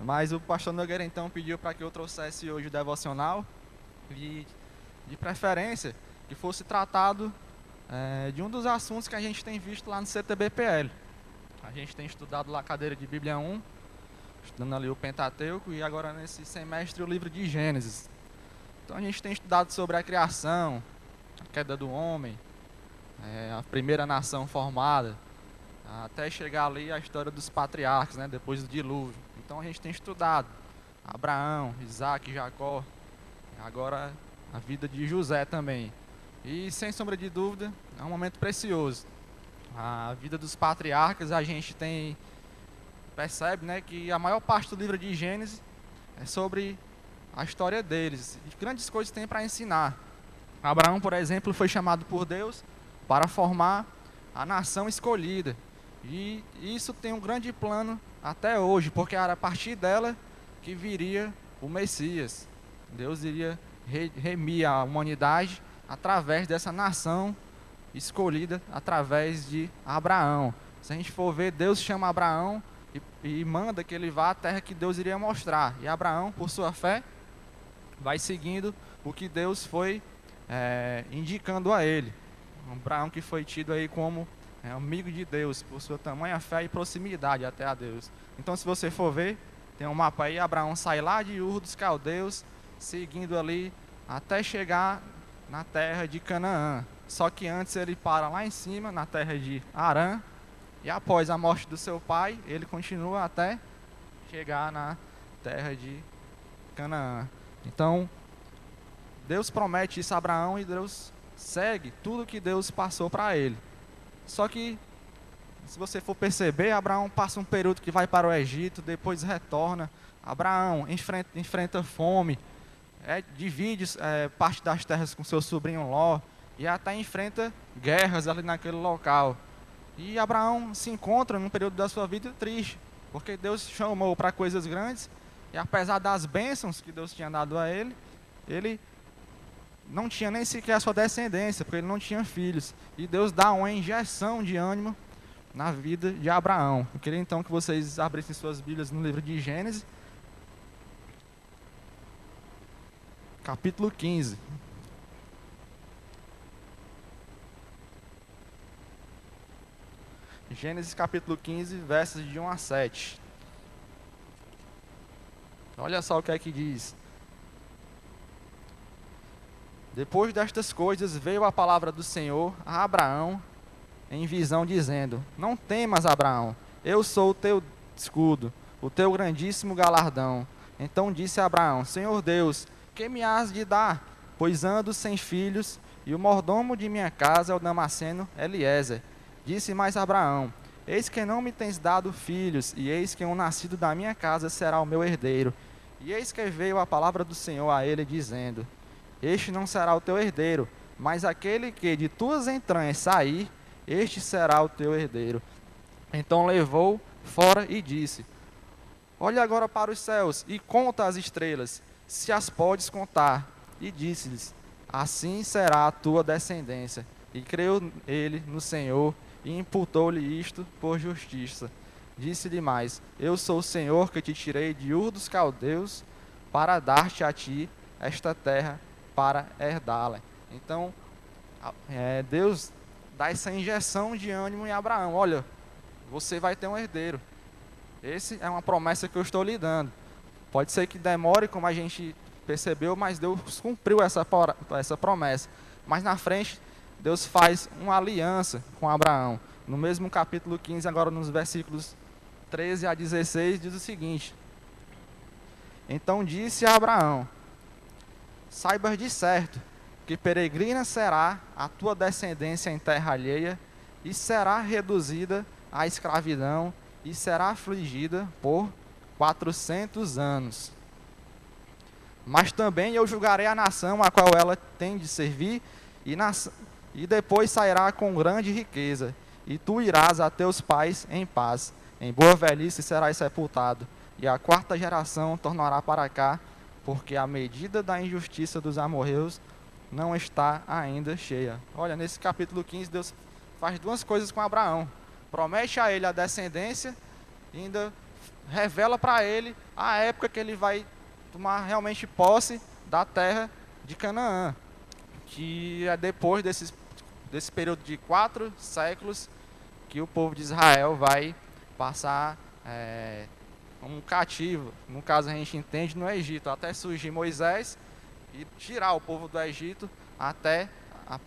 Mas o pastor Nogueira então pediu para que eu trouxesse hoje o devocional e, de preferência, que fosse tratado de um dos assuntos que a gente tem visto lá no CTBPL. A gente tem estudado lá a cadeira de Bíblia 1, estudando ali o Pentateuco e agora nesse semestre o livro de Gênesis. Então a gente tem estudado sobre a criação, a queda do homem, a primeira nação formada, até chegar ali a história dos patriarcas, né, depois do dilúvio. Então a gente tem estudado Abraão, Isaac, Jacó, agora a vida de José também. E sem sombra de dúvida, é um momento precioso. A vida dos patriarcas, a gente percebe, né, que a maior parte do livro de Gênesis é sobre a história deles. E grandes coisas tem para ensinar. Abraão, por exemplo, foi chamado por Deus para formar a nação escolhida. E isso tem um grande plano até hoje, porque era a partir dela que viria o Messias. Deus iria remir a humanidade através dessa nação escolhida, através de Abraão. Se a gente for ver, Deus chama Abraão e manda que ele vá à terra que Deus iria mostrar. E Abraão, por sua fé, vai seguindo o que Deus foi indicando a ele. Abraão que foi tido aí como amigo de Deus, por sua tamanha fé e proximidade até a Deus. Então, se você for ver, tem um mapa aí, Abraão sai lá de Ur dos Caldeus, seguindo ali até chegar na terra de Canaã. Só que antes ele para lá em cima, na terra de Harã, e após a morte do seu pai, ele continua até chegar na terra de Canaã. Então, Deus promete isso a Abraão e Deus segue tudo que Deus passou para ele. Só que, se você for perceber, Abraão passa um período que vai para o Egito, depois retorna. Abraão enfrenta fome, divide parte das terras com seu sobrinho Ló, e até enfrenta guerras ali naquele local. E Abraão se encontra num período da sua vida triste, porque Deus chamou para coisas grandes, e apesar das bênçãos que Deus tinha dado a ele, ele não tinha nem sequer a sua descendência, porque ele não tinha filhos. E Deus dá uma injeção de ânimo na vida de Abraão. Eu queria então que vocês abrissem suas Bíblias no livro de Gênesis, capítulo 15. Gênesis capítulo 15, versos de 1 a 7. Olha só o que é que diz. Depois destas coisas veio a palavra do Senhor a Abraão em visão, dizendo: Não temas, Abraão, eu sou o teu escudo, o teu grandíssimo galardão. Então disse Abraão: Senhor Deus, que me has de dar? Pois ando sem filhos, e o mordomo de minha casa é o Damasceno Eliezer. Disse mais Abraão: Eis que não me tens dado filhos, e eis que um nascido da minha casa será o meu herdeiro. E eis que veio a palavra do Senhor a ele, dizendo: Este não será o teu herdeiro, mas aquele que de tuas entranhas sair, este será o teu herdeiro. Então levou fora e disse: Olha agora para os céus e conta as estrelas, se as podes contar. E disse-lhes: Assim será a tua descendência. E creu ele no Senhor e imputou-lhe isto por justiça. Disse-lhe mais: Eu sou o Senhor que te tirei de Ur dos Caldeus para dar-te a ti esta terra para herdá-la. Então, Deus dá essa injeção de ânimo em Abraão. Olha, você vai ter um herdeiro. Essa é uma promessa que eu estou lhe dando. Pode ser que demore, como a gente percebeu, mas Deus cumpriu essa promessa. Mas na frente, Deus faz uma aliança com Abraão. No mesmo capítulo 15, agora nos versículos 13 a 16, diz o seguinte: Então disse a Abraão: Saibas de certo que peregrina será a tua descendência em terra alheia, e será reduzida à escravidão, e será afligida por 400 anos. Mas também eu julgarei a nação a qual ela tem de servir, e depois sairá com grande riqueza, e tu irás a teus pais em paz. Em boa velhice serás sepultado, e a quarta geração tornará para cá, porque a medida da injustiça dos amorreus não está ainda cheia. Olha, nesse capítulo 15, Deus faz duas coisas com Abraão. Promete a ele a descendência, e ainda revela para ele a época que ele vai tomar realmente posse da terra de Canaã, que é depois desse período de 4 séculos que o povo de Israel vai passar como cativo. No caso, a gente entende no Egito, até surgir Moisés e tirar o povo do Egito até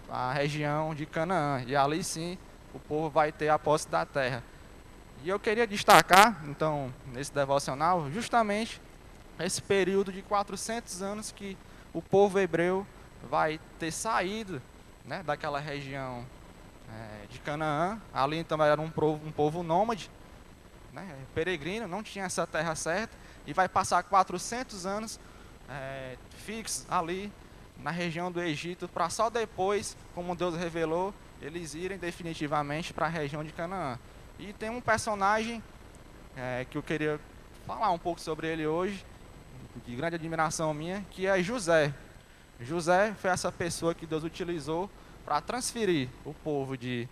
a região de Canaã. E ali sim o povo vai ter a posse da terra. E eu queria destacar, então, nesse devocional, justamente esse período de 400 anos que o povo hebreu vai ter saído, né, daquela região de Canaã. Ali então era um povo nômade, né, peregrino, não tinha essa terra certa, e vai passar 400 anos fixos ali na região do Egito, para só depois, como Deus revelou, eles irem definitivamente para a região de Canaã. E tem um personagem que eu queria falar um pouco sobre ele hoje, de grande admiração minha, que é José. José foi essa pessoa que Deus utilizou para transferir o povo de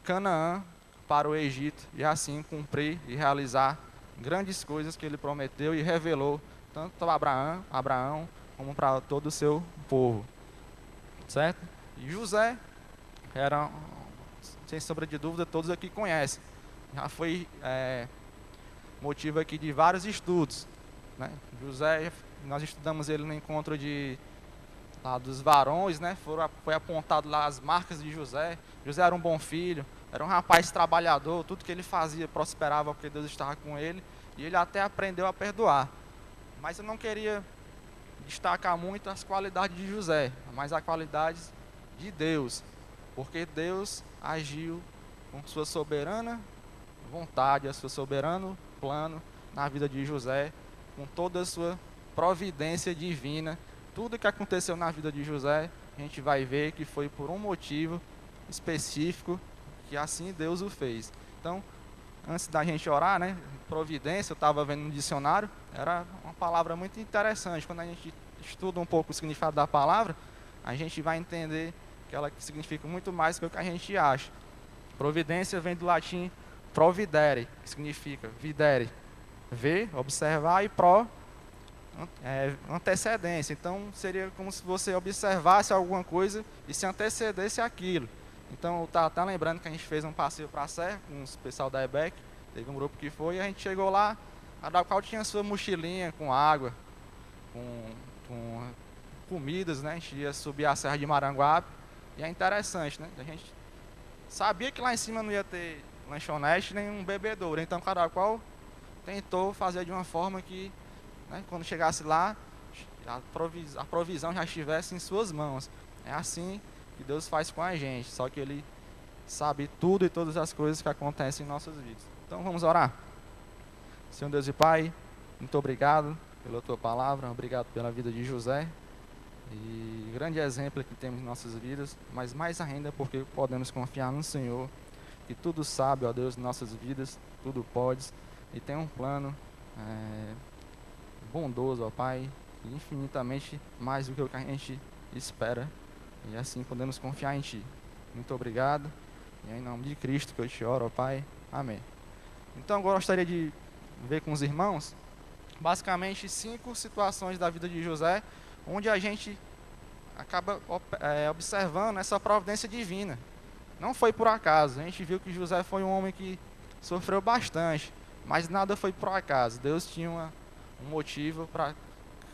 Canaã para o Egito e assim cumprir e realizar grandes coisas que ele prometeu e revelou tanto para Abraão como para todo o seu povo, certo? E José era, sem sombra de dúvida, todos aqui conhecem, já foi motivo aqui de vários estudos, né? José, nós estudamos ele no encontro lá dos varões, né? Foi apontado lá as marcas de José. José era um bom filho, era um rapaz trabalhador, tudo que ele fazia prosperava porque Deus estava com ele, e ele até aprendeu a perdoar. Mas eu não queria destacar muito as qualidades de José, mas as qualidades de Deus, porque Deus agiu com sua soberana vontade, a seu soberano plano na vida de José, com toda a sua providência divina. Tudo que aconteceu na vida de José, a gente vai ver que foi por um motivo específico, que assim Deus o fez. Então, antes da gente orar, né, providência, eu estava vendo no dicionário, era uma palavra muito interessante. Quando a gente estuda um pouco o significado da palavra, a gente vai entender que ela significa muito mais do que o que a gente acha. Providência vem do latim providere, que significa videre, ver, observar, e antecedência. Então seria como se você observasse alguma coisa e se antecedesse aquilo. Então eu estava até lembrando que a gente fez um passeio para a Serra com os pessoal da EBEC, teve um grupo que foi, e a gente chegou lá, cada qual tinha sua mochilinha com água, com comidas, né? A gente ia subir a Serra de Maranguape, e é interessante, né? A gente sabia que lá em cima não ia ter lanchonete nem um bebedouro, então cada qual tentou fazer de uma forma que, né, quando chegasse lá, a provisão já estivesse em suas mãos. É assim que Deus faz com a gente, só que Ele sabe tudo e todas as coisas que acontecem em nossas vidas. Então vamos orar. Senhor Deus e Pai, muito obrigado pela Tua palavra, obrigado pela vida de José, e grande exemplo que temos em nossas vidas, mas mais ainda porque podemos confiar no Senhor, que tudo sabe, ó Deus, em nossas vidas, tudo podes, e tem um plano bondoso, ó Pai, infinitamente mais do que o que a gente espera, e assim podemos confiar em Ti. Muito obrigado, e é em nome de Cristo que eu te oro, ó Pai. Amém. Então eu gostaria de ver com os irmãos, basicamente 5 situações da vida de José, onde a gente acaba observando essa providência divina. Não foi por acaso. A gente viu que José foi um homem que sofreu bastante, mas nada foi por acaso. Deus tinha um motivo para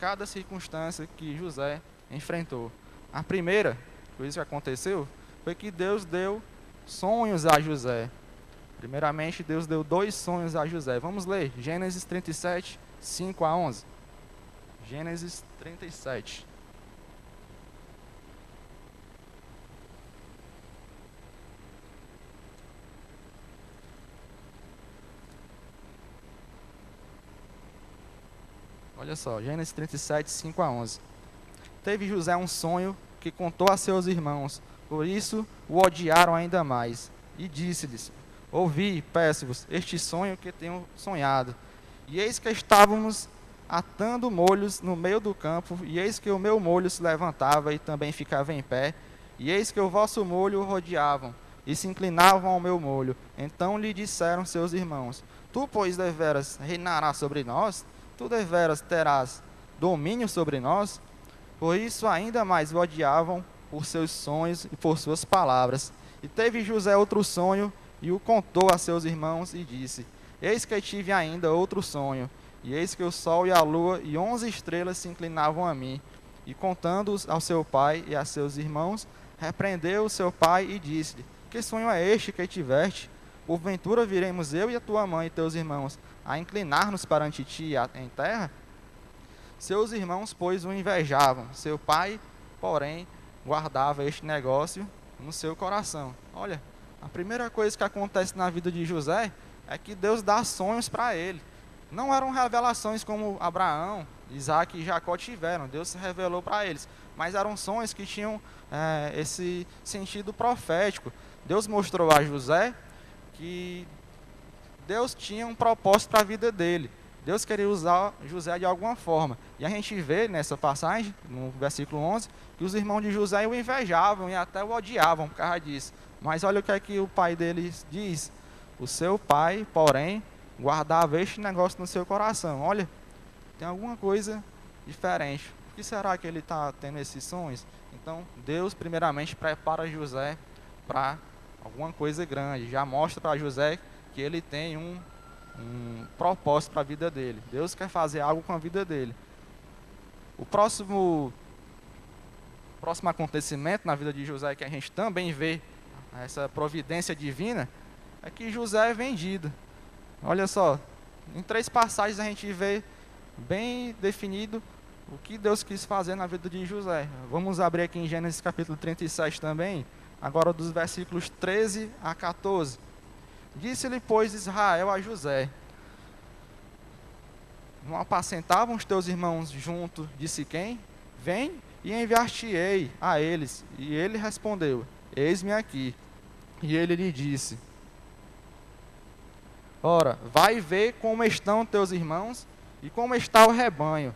cada circunstância que José enfrentou. A primeira coisa que aconteceu foi que Deus deu sonhos a José. Primeiramente, Deus deu 2 sonhos a José. Vamos ler Gênesis 37, 5 a 11. Gênesis 37. Olha só, Gênesis 37, 5 a 11. Teve José um sonho que contou a seus irmãos, por isso o odiaram ainda mais. E disse-lhes: ouvi, peço-vos, este sonho que tenho sonhado. E eis que estávamos atando molhos no meio do campo, e eis que o meu molho se levantava e também ficava em pé, e eis que o vosso molho o rodeavam, e se inclinavam ao meu molho. Então lhe disseram seus irmãos: Tu, pois, deveras reinarás sobre nós? Tu deveras terás domínio sobre nós? Por isso ainda mais o odiavam por seus sonhos e por suas palavras. E teve José outro sonho, e o contou a seus irmãos, e disse: Eis que tive ainda outro sonho, e eis que o sol e a lua e 11 estrelas se inclinavam a mim. E contando-os ao seu pai e a seus irmãos, repreendeu o seu pai e disse-lhe: Que sonho é este que tiveste? Porventura viremos eu e a tua mãe e teus irmãos a inclinar-nos perante ti em terra? Seus irmãos, pois, o invejavam. Seu pai, porém, guardava este negócio no seu coração. Olha, a primeira coisa que acontece na vida de José é que Deus dá sonhos para ele. Não eram revelações como Abraão, Isaac e Jacó tiveram. Deus se revelou para eles. Mas eram sonhos que tinham esse sentido profético. Deus mostrou a José que Deus tinha um propósito para a vida dele. Deus queria usar José de alguma forma. E a gente vê nessa passagem, no versículo 11, que os irmãos de José o invejavam e até o odiavam por causa disso. Mas olha o que é que o pai deles diz. O seu pai, porém, guardava este negócio no seu coração. Olha, tem alguma coisa diferente. Por que será que ele está tendo esses sonhos? Então, Deus primeiramente prepara José para alguma coisa grande. Já mostra para José que ele tem um propósito para a vida dele. Deus quer fazer algo com a vida dele. O próximo acontecimento na vida de José, que a gente também vê essa providência divina, é que José é vendido. Olha só, em 3 passagens a gente vê bem definido o que Deus quis fazer na vida de José. Vamos abrir aqui em Gênesis capítulo 37 também, agora dos versículos 13 a 14. Disse-lhe, pois, Israel a José: Não apacentavam os teus irmãos junto de Siquém? Vem e enviar-te-ei a eles. E ele respondeu: Eis-me aqui. E ele lhe disse: Ora, vai ver como estão teus irmãos e como está o rebanho,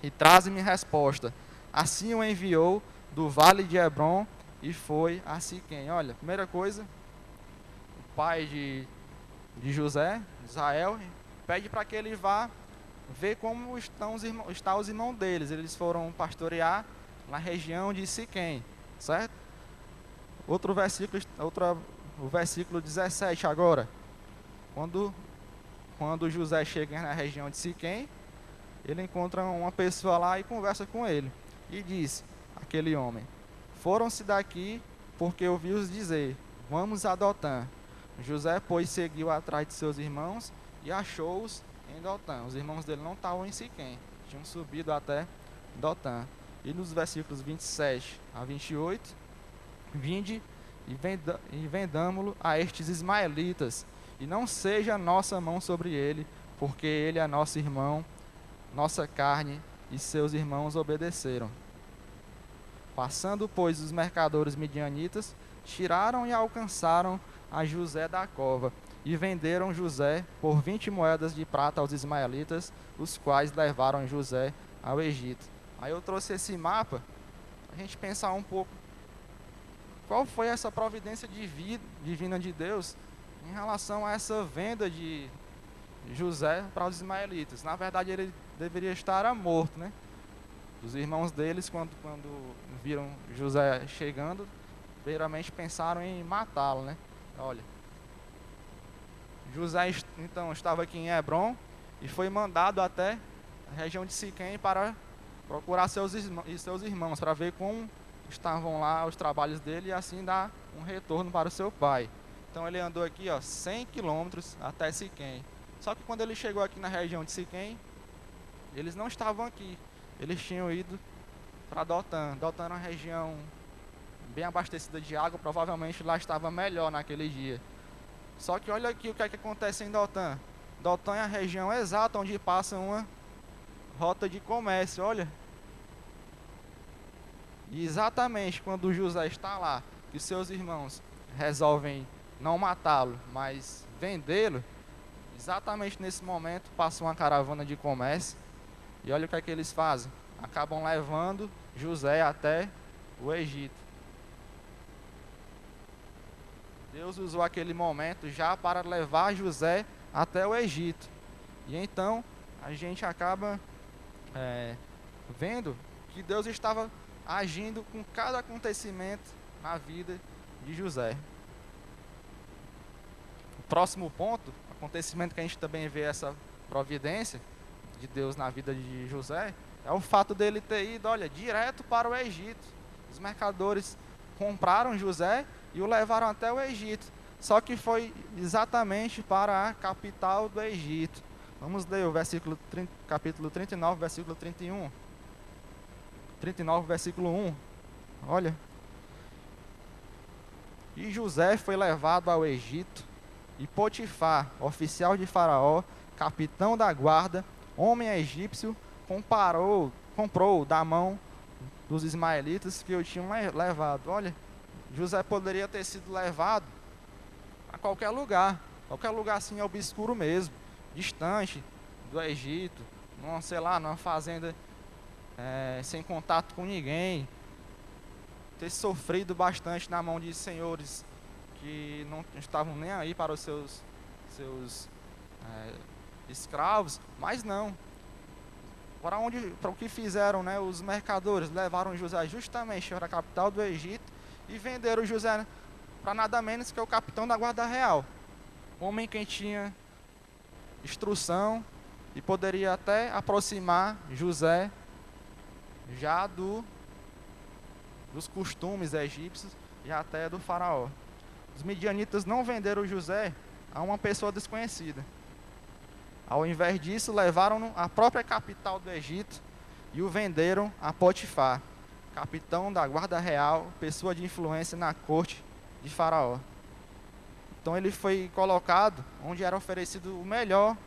e traze-me resposta. Assim o enviou do vale de Hebrom e foi a Siquém. Olha, primeira coisa, o pai de José, Israel, pede para que ele vá ver como estão os irmãos deles. Eles foram pastorear na região de Siquém, certo? O versículo 17 agora. Quando José chega na região de Siquém, ele encontra uma pessoa lá e conversa com ele. E diz, aquele homem: Foram-se daqui porque ouvi-os dizer: Vamos a Dotã. José, pois, seguiu atrás de seus irmãos e achou-os em Dotã. Os irmãos dele não estavam em Siquém, tinham subido até Dotã. E nos versículos 27 a 28, vinde e vendamo-lo a estes ismaelitas, e não seja nossa mão sobre ele, porque ele é nosso irmão, nossa carne, e seus irmãos obedeceram. Passando, pois, os mercadores midianitas, tiraram e alcançaram a José da cova, e venderam José por 20 moedas de prata aos ismaelitas, os quais levaram José ao Egito. Aí eu trouxe esse mapa para a gente pensar um pouco qual foi essa providência divina de Deus em relação a essa venda de José para os ismaelitas. Na verdade, ele deveria estar morto, né? Os irmãos deles, quando viram José chegando, primeiramente pensaram em matá-lo, né? Olha, José então estava aqui em Hebrom e foi mandado até a região de Siquém para procurar seus irmãos, para ver como estavam lá os trabalhos dele e assim dar um retorno para o seu pai. Então ele andou aqui 100 quilômetros até Siquém. Só que quando ele chegou aqui na região de Siquém, eles não estavam aqui. Eles tinham ido para Dotã. Dotã era uma região bem abastecida de água, provavelmente lá estava melhor naquele dia. Só que olha aqui o que é que acontece em Dotã. Dotã é a região exata onde passa uma rota de comércio, olha. E exatamente quando José está lá, que seus irmãos resolvem não matá-lo, mas vendê-lo, exatamente nesse momento passa uma caravana de comércio. E olha o que é que eles fazem. Acabam levando José até o Egito. Deus usou aquele momento já para levar José até o Egito. E então a gente acaba vendo que Deus estava agindo com cada acontecimento na vida de José. O próximo ponto, acontecimento que a gente também vê essa providência de Deus na vida de José, é o fato dele ter ido, olha, direto para o Egito. Os mercadores compraram José e o levaram até o Egito. Só que foi exatamente para a capital do Egito. Vamos ler o capítulo 39, versículo 31. 39, versículo 1. Olha. E José foi levado ao Egito, e Potifar, oficial de Faraó, capitão da guarda, homem egípcio, comprou da mão dos ismaelitas que o tinham levado. Olha, José poderia ter sido levado a qualquer lugar assim obscuro mesmo, distante do Egito, numa fazenda sem contato com ninguém, ter sofrido bastante na mão de senhores que não estavam nem aí para os seus escravos, mas não. Para o que fizeram, né, os mercadores? Levaram José justamente para a capital do Egito e venderam José para nada menos que o capitão da guarda real, homem que tinha instrução e poderia até aproximar José já dos costumes egípcios e até do faraó. Os midianitas não venderam José a uma pessoa desconhecida. Ao invés disso, levaram-no à própria capital do Egito e o venderam a Potifar, capitão da guarda real, pessoa de influência na corte de Faraó. Então ele foi colocado onde era oferecido o melhor,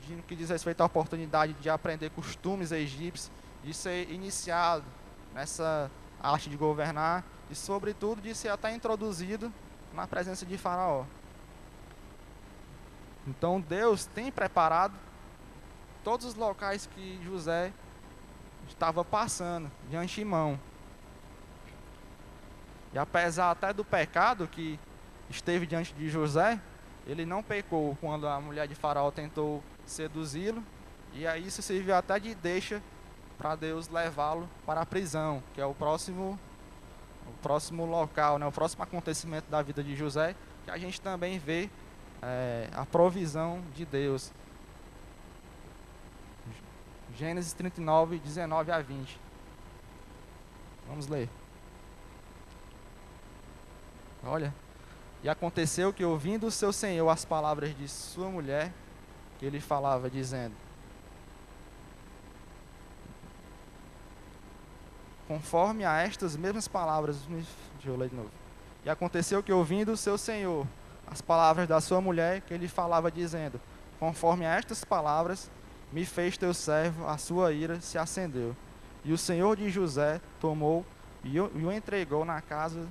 no que diz respeito à oportunidade de aprender costumes egípcios, de ser iniciado nessa arte de governar e, sobretudo, de ser até introduzido na presença de Faraó. Então Deus tem preparado todos os locais que José estava passando de antemão. E apesar até do pecado que esteve diante de José, ele não pecou quando a mulher de Faraó tentou seduzi-lo, e aí isso serviu até de deixa para Deus levá-lo para a prisão, que é o próximo local, né, o próximo acontecimento da vida de José, que a gente também vê a provisão de Deus. Gênesis 39, 19 a 20. Vamos ler. Olha. E aconteceu que, ouvindo o seu senhor as palavras de sua mulher, que ele falava, dizendo: conforme a estas mesmas palavras, deixa eu ler de novo. E aconteceu que, ouvindo o seu senhor as palavras da sua mulher, que ele falava, dizendo: conforme a estas palavras, me fez teu servo, a sua ira se acendeu. E o senhor de José tomou e o entregou na casa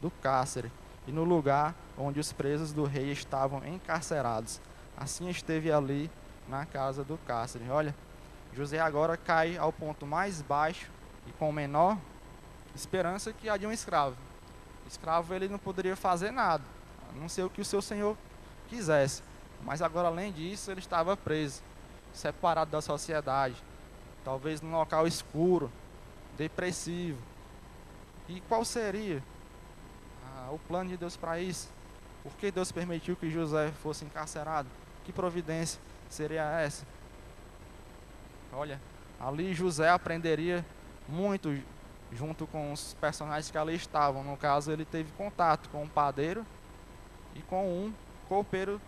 do cárcere, e no lugar onde os presos do rei estavam encarcerados. Assim esteve ali na casa do cárcere. Olha, José agora cai ao ponto mais baixo e com menor esperança que a de um escravo. O escravo, ele não poderia fazer nada, a não ser o que o seu senhor quisesse. Mas agora, além disso, ele estava preso, separado da sociedade, talvez num local escuro, depressivo. E qual seria o plano de Deus para isso? Por que Deus permitiu que José fosse encarcerado? Que providência seria essa? Olha, ali José aprenderia muito junto com os personagens que ali estavam. No caso, ele teve contato com um padeiro e com um copeiro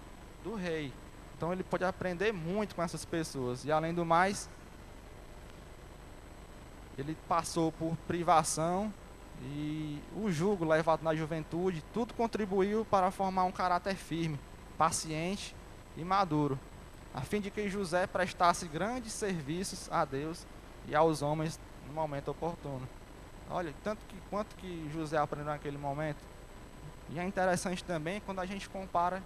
do rei. Então ele pode aprender muito com essas pessoas. E além do mais, ele passou por privação e o jugo levado na juventude. Tudo contribuiu para formar um caráter firme, paciente e maduro, a fim de que José prestasse grandes serviços a Deus e aos homens no momento oportuno. Olha, quanto que José aprendeu naquele momento. E é interessante também quando a gente compara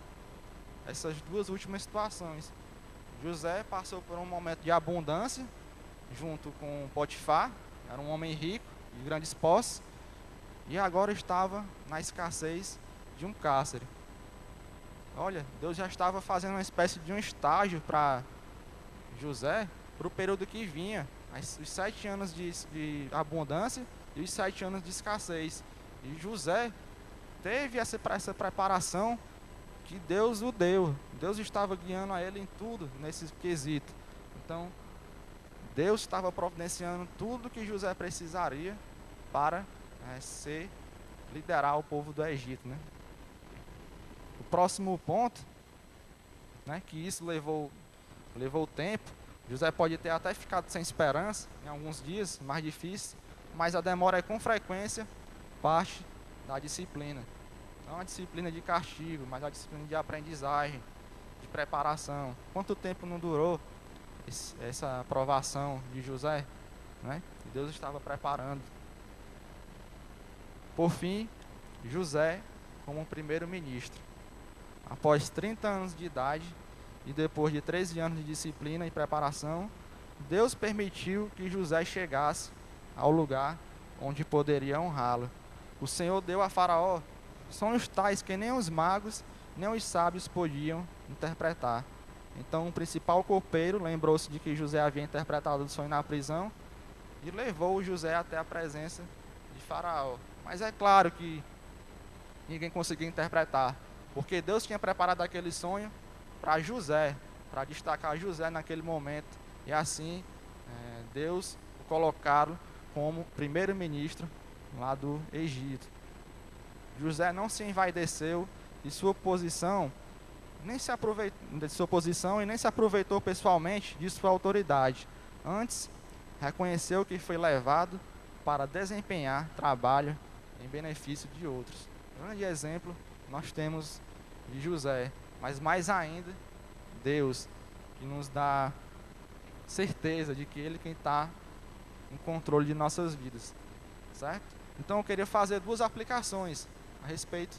essas duas últimas situações. José passou por um momento de abundância junto com Potifar, era um homem rico, de grandes posses, e agora estava na escassez de um cárcere. Olha, Deus já estava fazendo uma espécie de um estágio para José para o período que vinha, os 7 anos de abundância e os 7 anos de escassez. E José teve essa preparação que Deus o deu. Deus estava guiando a ele em tudo nesse quesito. Então, Deus estava providenciando tudo que José precisaria para liderar o povo do Egito, né? O próximo ponto, né, que isso levou tempo. José pode ter até ficado sem esperança em alguns dias mais difíceis, mas a demora é com frequência parte da disciplina. Não a disciplina de castigo, mas a disciplina de aprendizagem, de preparação. Quanto tempo não durou essa aprovação de José, né? Deus estava preparando. Por fim, José como primeiro-ministro. Após 30 anos de idade e depois de 13 anos de disciplina e preparação, Deus permitiu que José chegasse ao lugar onde poderia honrá-lo. O Senhor deu a Faraó sonhos tais que nem os magos, nem os sábios podiam interpretar. Então o principal copeiro lembrou-se de que José havia interpretado o sonho na prisão e levou José até a presença de Faraó. Mas é claro que ninguém conseguia interpretar, porque Deus tinha preparado aquele sonho para José, para destacar José naquele momento, e assim Deus o colocaram como primeiro-ministro lá do Egito. José não se envaideceu de sua posição, nem se aproveitou pessoalmente de sua autoridade. Antes, reconheceu que foi levado para desempenhar trabalho em benefício de outros. Grande exemplo nós temos de José, mas mais ainda Deus, que nos dá certeza de que Ele quem está em controle de nossas vidas, certo? Então eu queria fazer duas aplicações a respeito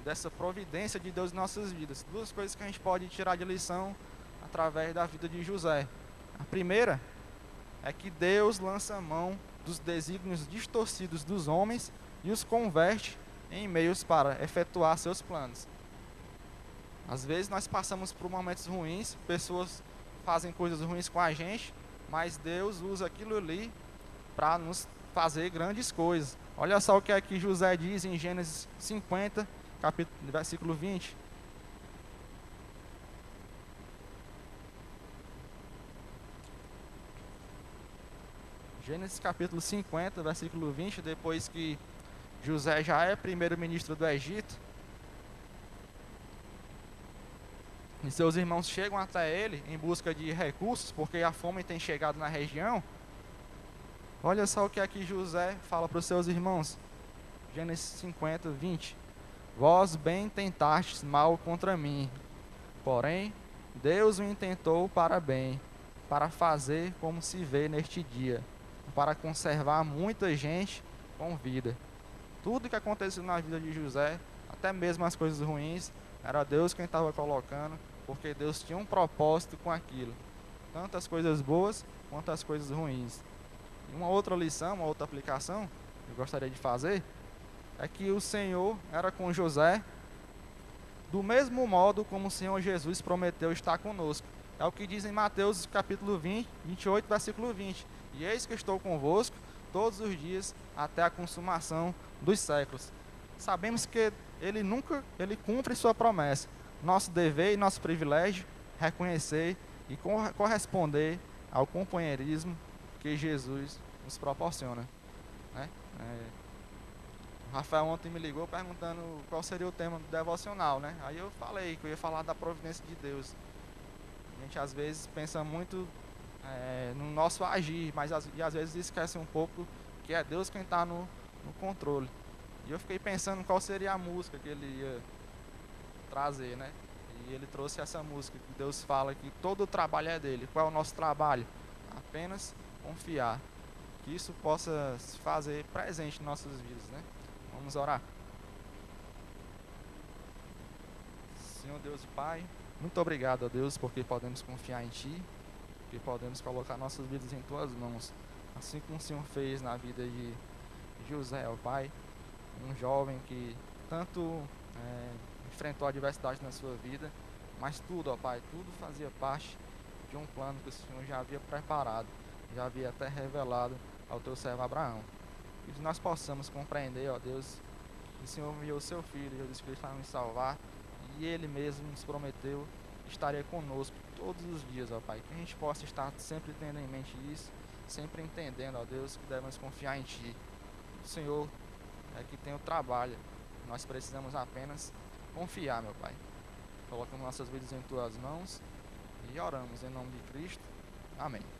dessa providência de Deus em nossas vidas. Duas coisas que a gente pode tirar de lição através da vida de José. A primeira é que Deus lança mão dos desígnios distorcidos dos homens e os converte em meios para efetuar seus planos. Às vezes nós passamos por momentos ruins, pessoas fazem coisas ruins com a gente, mas Deus usa aquilo ali para nos fazer grandes coisas. Olha só o que é que José diz em Gênesis 50, versículo 20. Gênesis capítulo 50, versículo 20, depois que José já é primeiro-ministro do Egito, e seus irmãos chegam até ele em busca de recursos, porque a fome tem chegado na região. Olha só o que é que José fala para os seus irmãos. Gênesis 50, 20. Vós bem tentastes mal contra mim, porém Deus o intentou para bem, para fazer como se vê neste dia, para conservar muita gente com vida. Tudo que aconteceu na vida de José, até mesmo as coisas ruins, era Deus quem estava colocando, porque Deus tinha um propósito com aquilo. Tanto as coisas boas quanto as coisas ruins. E uma outra lição, uma outra aplicação que eu gostaria de fazer, é que o Senhor era com José do mesmo modo como o Senhor Jesus prometeu estar conosco. É o que diz em Mateus capítulo 28, versículo 20. E eis que estou convosco todos os dias até a consumação dos séculos. Sabemos que ele cumpre sua promessa. Nosso dever e nosso privilégio reconhecer e corresponder ao companheirismo que Jesus nos proporciona, né? O Rafael ontem me ligou perguntando qual seria o tema do devocional, né? Aí eu falei que eu ia falar da providência de Deus. A gente às vezes pensa muito no nosso agir, mas às vezes esquece um pouco que é Deus quem está no controle. E eu fiquei pensando qual seria a música que ele ia trazer, né? E ele trouxe essa música que Deus fala que todo o trabalho é dele. Qual é o nosso trabalho? Apenas confiar. Que isso possa se fazer presente em nossas vidas, né? Vamos orar. Senhor Deus e Pai, muito obrigado a Deus porque podemos confiar em Ti, porque podemos colocar nossas vidas em Tuas mãos, assim como o Senhor fez na vida de José, ó Pai, um jovem que tanto enfrentou a adversidade na sua vida, mas tudo, ó Pai, tudo fazia parte de um plano que o Senhor já havia preparado, já havia até revelado ao teu servo Abraão. E que nós possamos compreender, ó Deus, que o Senhor enviou o seu Filho, Jesus Cristo, para nos salvar, e Ele mesmo nos prometeu que estaria conosco todos os dias, ó Pai. Que a gente possa estar sempre tendo em mente isso, sempre entendendo, ó Deus, que devemos confiar em Ti. O Senhor é que tem o trabalho, nós precisamos apenas confiar, meu Pai. Colocamos nossas vidas em Tuas mãos e oramos em nome de Cristo. Amém.